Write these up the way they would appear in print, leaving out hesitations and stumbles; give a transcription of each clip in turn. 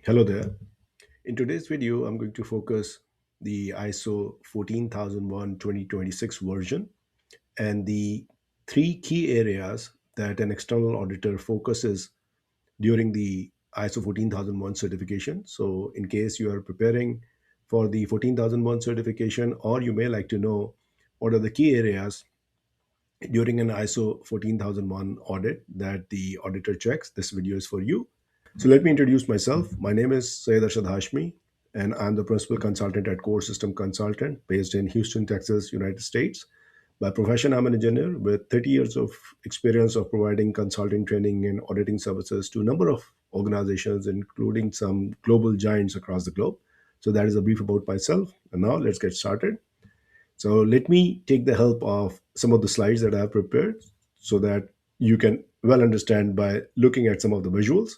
Hello there. In today's video, I'm going to focus the ISO 14001 2026 version and the three key areas that an external auditor focuses during the ISO 14001 certification. So, in case you are preparing for the 14001 certification, or you may like to know what are the key areas during an ISO 14001 audit that the auditor checks, this video is for you. So let me introduce myself. My name is Syed Arshad Hashmi, and I'm the principal consultant at Core System Consultant based in Houston, Texas, United States. By profession, I'm an engineer with 30 years of experience of providing consulting training and auditing services to a number of organizations, including some global giants across the globe. So that is a brief about myself. And now let's get started. So let me take the help of some of the slides that I have prepared so that you can well understand by looking at some of the visuals.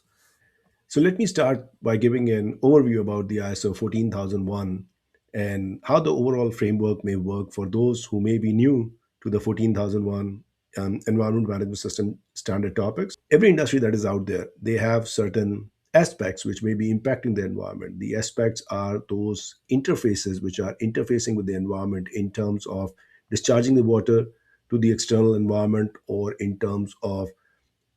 So let me start by giving an overview about the ISO 14001 and how the overall framework may work for those who may be new to the 14001 environment management system standard topics. Every industry that is out there, they have certain aspects which may be impacting the environment. The aspects are those interfaces which are interfacing with the environment in terms of discharging the water to the external environment, or in terms of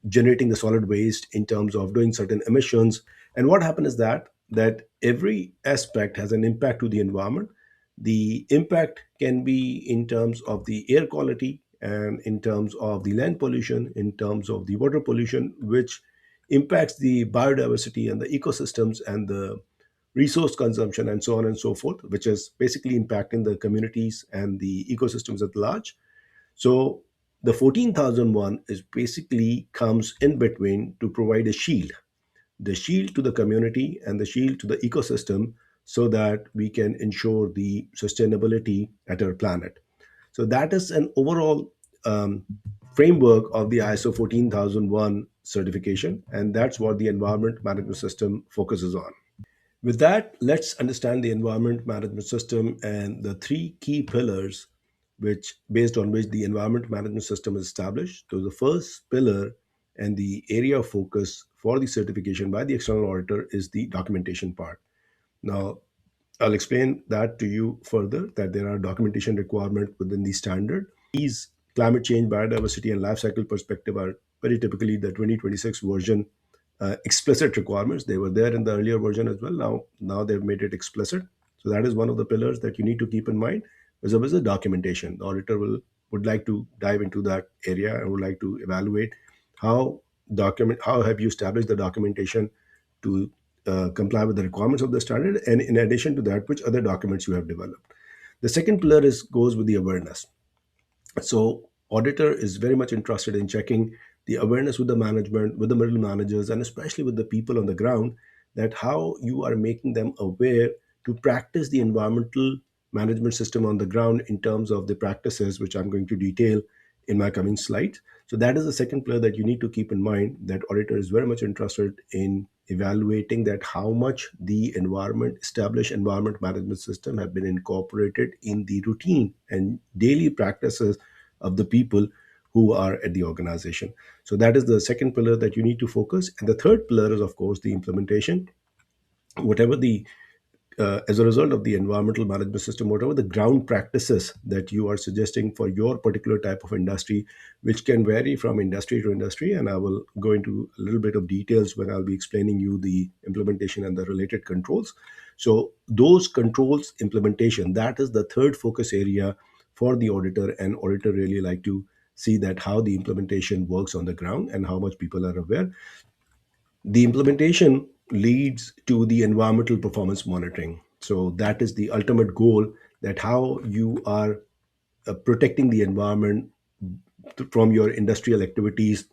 generating the solid waste, in terms of doing certain emissions. And what happens is that every aspect has an impact to the environment. The impact can be in terms of the air quality, and in terms of the land pollution, in terms of the water pollution, which impacts the biodiversity and the ecosystems and the resource consumption and so on and so forth, which is basically impacting the communities and the ecosystems at large. So the 14,001 is basically comes in between to provide a shield, the shield to the community and the shield to the ecosystem, so that we can ensure the sustainability at our planet. So that is an overall framework of the ISO 14001 certification, and that's what the environment management system focuses on. With that, let's understand the environment management system and the three key pillars which based on which the environment management system is established. So the first pillar and the area of focus for the certification by the external auditor is the documentation part. Now, I'll explain that to you further, that there are documentation requirements within the standard. These climate change, biodiversity, and life cycle perspective are very typically the 2026 version explicit requirements. They were there in the earlier version as well. Now they've made it explicit. So that is one of the pillars that you need to keep in mind. As well as the documentation, the auditor would like to dive into that area and would like to evaluate how have you established the documentation to comply with the requirements of the standard, and in addition to that, which other documents you have developed. The second pillar is goes with the awareness. So auditor is very much interested in checking the awareness with the management, with the middle managers, and especially with the people on the ground, that how you are making them aware to practice the environmental management system on the ground in terms of the practices, which I'm going to detail in my coming slides. So that is the second pillar that you need to keep in mind, that auditor is very much interested in evaluating that how much the environment established environment management system have been incorporated in the routine and daily practices of the people who are at the organization. So that is the second pillar that you need to focus. And the third pillar is, of course, the implementation. Whatever the as a result of the environmental management system, whatever the ground practices that you are suggesting for your particular type of industry, which can vary from industry to industry, and I will go into a little bit of details when I'll be explaining you the implementation and the related controls. So those controls implementation, that is the third focus area for the auditor, and auditor really like to see that how the implementation works on the ground and how much people are aware. The implementation leads to the environmental performance monitoring. So that is the ultimate goal, that how you are protecting the environment from your industrial activities,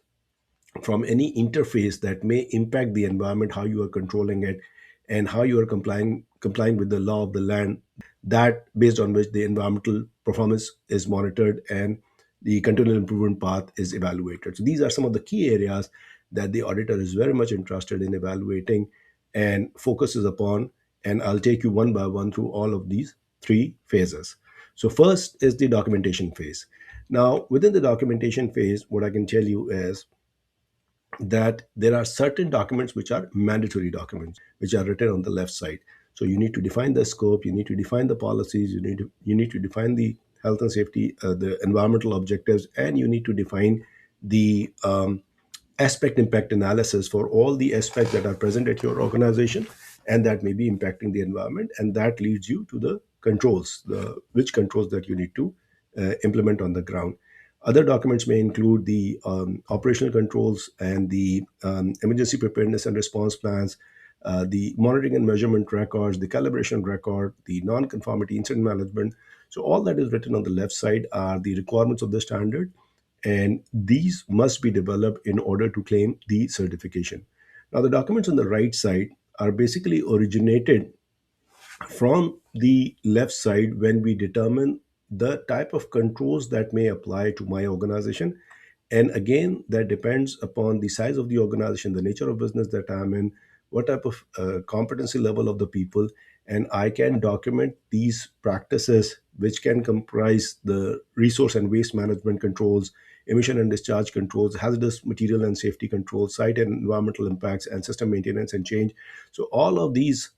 from any interface that may impact the environment, how you are controlling it, and how you are complying with the law of the land, that based on which the environmental performance is monitored and the continual improvement path is evaluated. So these are some of the key areas that the auditor is very much interested in evaluating and focuses upon, and I'll take you one by one through all of these three phases. So first is the documentation phase. Now within the documentation phase, what I can tell you is that there are certain documents which are mandatory documents, which are written on the left side. So you need to define the scope, you need to define the policies, you need to define the health and safety, the environmental objectives, and you need to define the aspect impact analysis for all the aspects that are present at your organization and that may be impacting the environment, and that leads you to the controls, the which controls that you need to implement on the ground. Other documents may include the operational controls and the emergency preparedness and response plans, the monitoring and measurement records, the calibration record, the non-conformity incident management. So all that is written on the left side are the requirements of the standard, and these must be developed in order to claim the certification. Now, the documents on the right side are basically originated from the left side when we determine the type of controls that may apply to my organization. And again, that depends upon the size of the organization, the nature of business that I'm in, what type of competency level of the people. And I can document these practices, which can comprise the resource and waste management controls, emission and discharge controls, hazardous material and safety controls, site and environmental impacts, and system maintenance and change. So all of these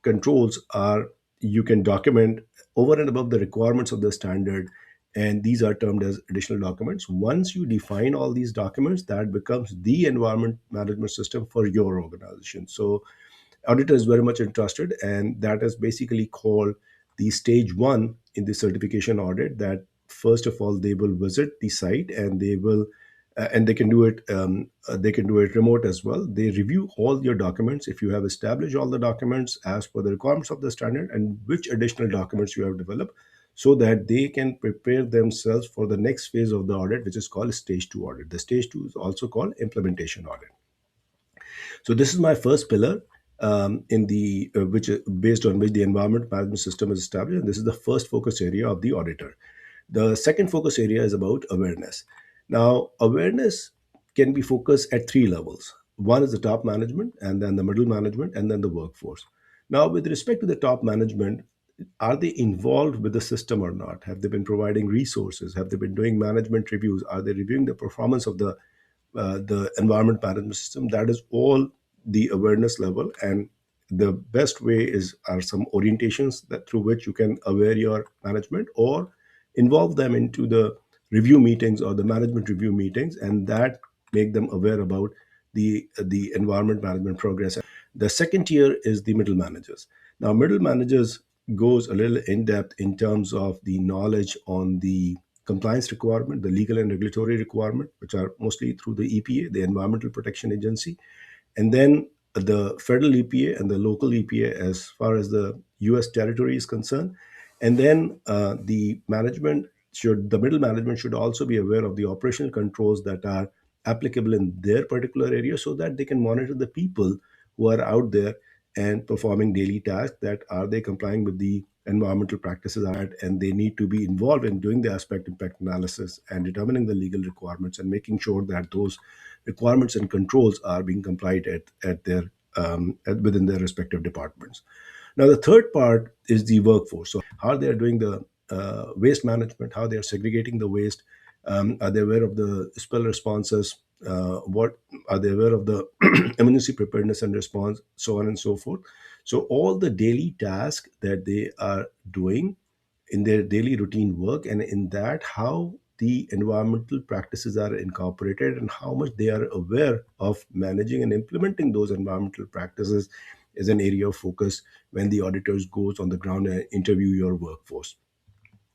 controls are, you can document over and above the requirements of the standard, and these are termed as additional documents. Once you define all these documents, that becomes the environment management system for your organization. So auditor is very much interested, and that is basically called the stage one in the certification audit. That first of all, they will visit the site, and they will and they can do it remote as well. They review all your documents, if you have established all the documents as per the requirements of the standard, and which additional documents you have developed, so that they can prepare themselves for the next phase of the audit, which is called stage two audit. The stage two is also called implementation audit. So this is my first pillar, in the which based on which the environment management system is established. And this is the first focus area of the auditor. The second focus area is about awareness. Now, awareness can be focused at three levels. One is the top management, and then the middle management, and then the workforce. Now, with respect to the top management, are they involved with the system or not? Have they been providing resources? Have they been doing management reviews? Are they reviewing the performance of the environment management system? That is all the awareness level. And the best way is are some orientations that through which you can aware your management or involve them into the review meetings or the management review meetings, and that make them aware about the environment management progress. The second tier is the middle managers. Now, middle managers goes a little in depth in terms of the knowledge on the compliance requirement, the legal and regulatory requirement, which are mostly through the EPA, the Environmental Protection Agency, and then the federal EPA and the local EPA as far as the US territory is concerned. And then the middle management should also be aware of the operational controls that are applicable in their particular area, so that they can monitor the people who are out there and performing daily tasks, that are they complying with the environmental practices and they need to be involved in doing the aspect impact analysis and determining the legal requirements and making sure that those requirements and controls are being complied at their within their respective departments. Now, the third part is the workforce. So, how they are doing the waste management, how they are segregating the waste, are they aware of the spill responses, what are they aware of the emergency preparedness and response, so on and so forth. So, all the daily tasks that they are doing in their daily routine work, and in that how the environmental practices are incorporated and how much they are aware of managing and implementing those environmental practices, is an area of focus when the auditors goes on the ground and interview your workforce.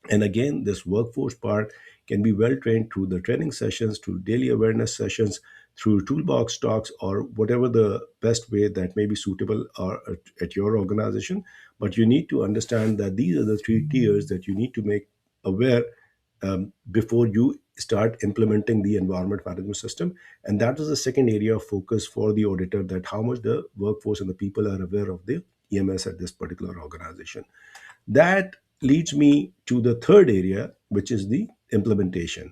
And again, this workforce part can be well trained through the training sessions, through daily awareness sessions, through toolbox talks, or whatever the best way that may be suitable or at your organization. But you need to understand that these are the three tiers that you need to make aware before you start implementing the environment management system. And that is the second area of focus for the auditor, that how much the workforce and the people are aware of the EMS at this particular organization. That leads me to the third area, which is the implementation.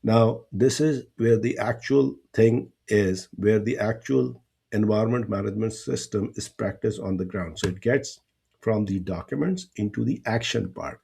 Now, this is where the actual thing is, where the actual environment management system is practiced on the ground. So it gets from the documents into the action part.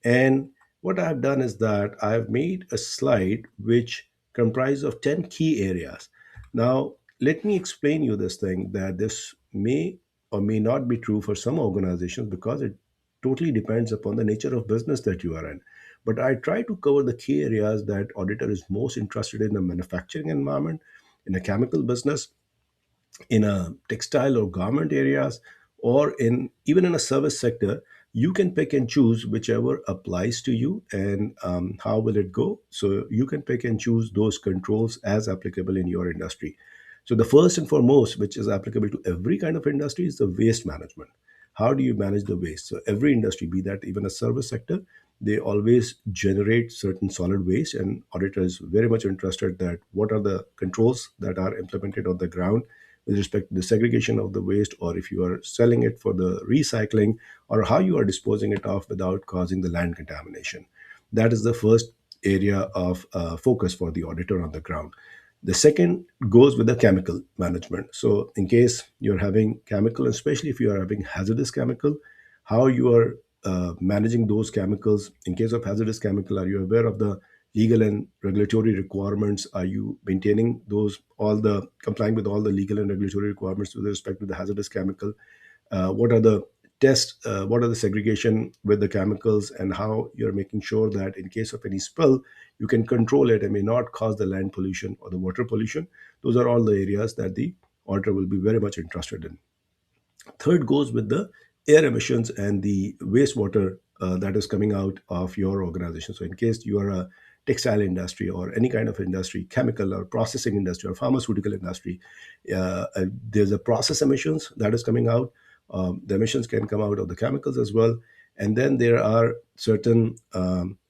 And what I've done is that I've made a slide which comprises of 10 key areas. Now, let me explain you this thing that this may or may not be true for some organizations because it totally depends upon the nature of business that you are in. But I try to cover the key areas that auditor is most interested in: a manufacturing environment, in a chemical business, in a textile or garment areas, or in even in a service sector. You can pick and choose whichever applies to you, and how will it go. So you can pick and choose those controls as applicable in your industry. So the first and foremost, which is applicable to every kind of industry, is the waste management. How do you manage the waste? So every industry, be that even a service sector, they always generate certain solid waste, and auditor is very much interested that what are the controls that are implemented on the ground with respect to the segregation of the waste, or if you are selling it for the recycling, or how you are disposing it off without causing the land contamination. That is the first area of focus for the auditor on the ground. The second goes with the chemical management. So in case you're having chemical, especially if you are having hazardous chemical, how you are managing those chemicals. In case of hazardous chemical, are you aware of the legal and regulatory requirements? Are you maintaining those, all the complying with all the legal and regulatory requirements with respect to the hazardous chemical? What are the tests, what are the segregation with the chemicals, and how you're making sure that in case of any spill, you can control it and may not cause the land pollution or the water pollution. Those are all the areas that the auditor will be very much interested in. Third goes with the air emissions and the wastewater that is coming out of your organization. So in case you are a textile industry or any kind of industry, chemical or processing industry or pharmaceutical industry, there's a process emissions that is coming out. The emissions can come out of the chemicals as well. And then there are certain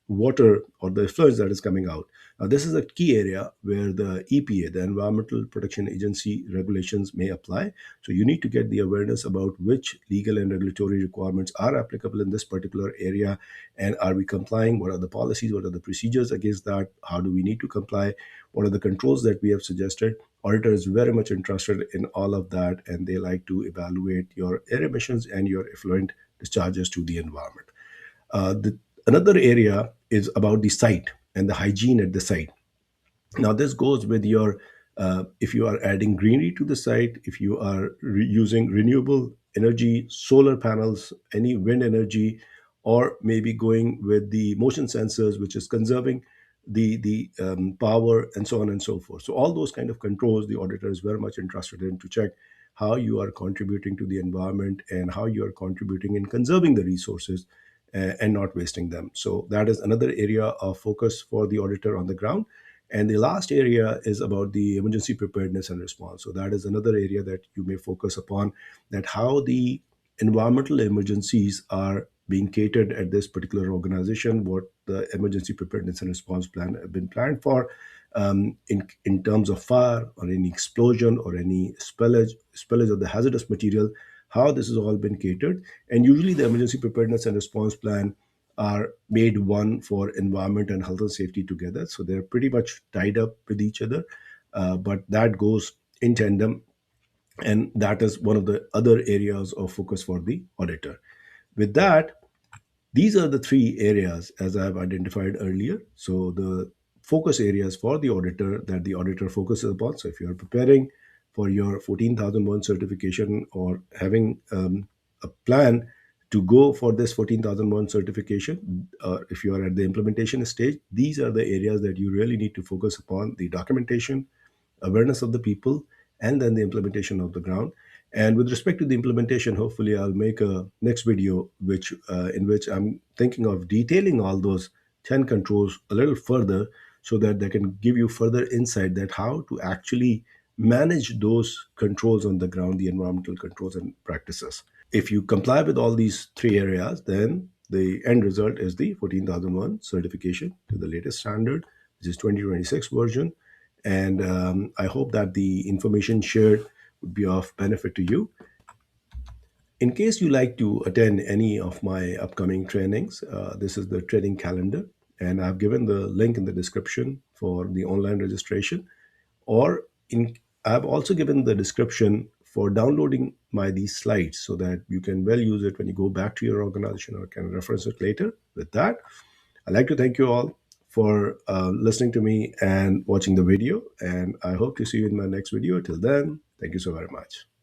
water or the effluents that is coming out. Now, this is a key area where the EPA, the Environmental Protection Agency regulations may apply. So you need to get the awareness about which legal and regulatory requirements are applicable in this particular area, and are we complying? What are the policies? What are the procedures against that? How do we need to comply? What are the controls that we have suggested? Auditor is very much interested in all of that, and they like to evaluate your air emissions and your effluent discharges to the environment. Another area is about the site and the hygiene at the site. Now, this goes with your if you are adding greenery to the site, if you are using renewable energy, solar panels, any wind energy, or maybe going with the motion sensors, which is conserving the power, and so on and so forth. So all those kind of controls, the auditor is very much interested in to check how you are contributing to the environment and how you are contributing in conserving the resources and not wasting them. So that is another area of focus for the auditor on the ground. And the last area is about the emergency preparedness and response. So that is another area that you may focus upon, that how the environmental emergencies are being catered at this particular organization, what the emergency preparedness and response plan have been planned for, in terms of fire or any explosion or any spillage of the hazardous material, how this has all been catered. And usually the emergency preparedness and response plan are made one for environment and health and safety together. So they're pretty much tied up with each other, but that goes in tandem. And that is one of the other areas of focus for the auditor. With that, these are the three areas as I've identified earlier. So the focus areas for the auditor that the auditor focuses upon. So if you're preparing for your 14,001 certification, or having a plan to go for this 14,001 certification, if you are at the implementation stage, these are the areas that you really need to focus upon: the documentation, awareness of the people, and then the implementation of the ground. And with respect to the implementation, hopefully I'll make a next video which in which I'm thinking of detailing all those 10 controls a little further, so that they can give you further insight that how to actually manage those controls on the ground, the environmental controls and practices. If you comply with all these three areas, then the end result is the 14,001 certification to the latest standard, which is 2026 version. And I hope that the information shared would be of benefit to you. In case you like to attend any of my upcoming trainings, this is the training calendar, and I've given the link in the description for the online registration. Or in I've also given the description for downloading my these slides, so that you can well use it when you go back to your organization or can reference it later. With that, I'd like to thank you all for listening to me and watching the video. And I hope to see you in my next video. Till then, thank you so very much.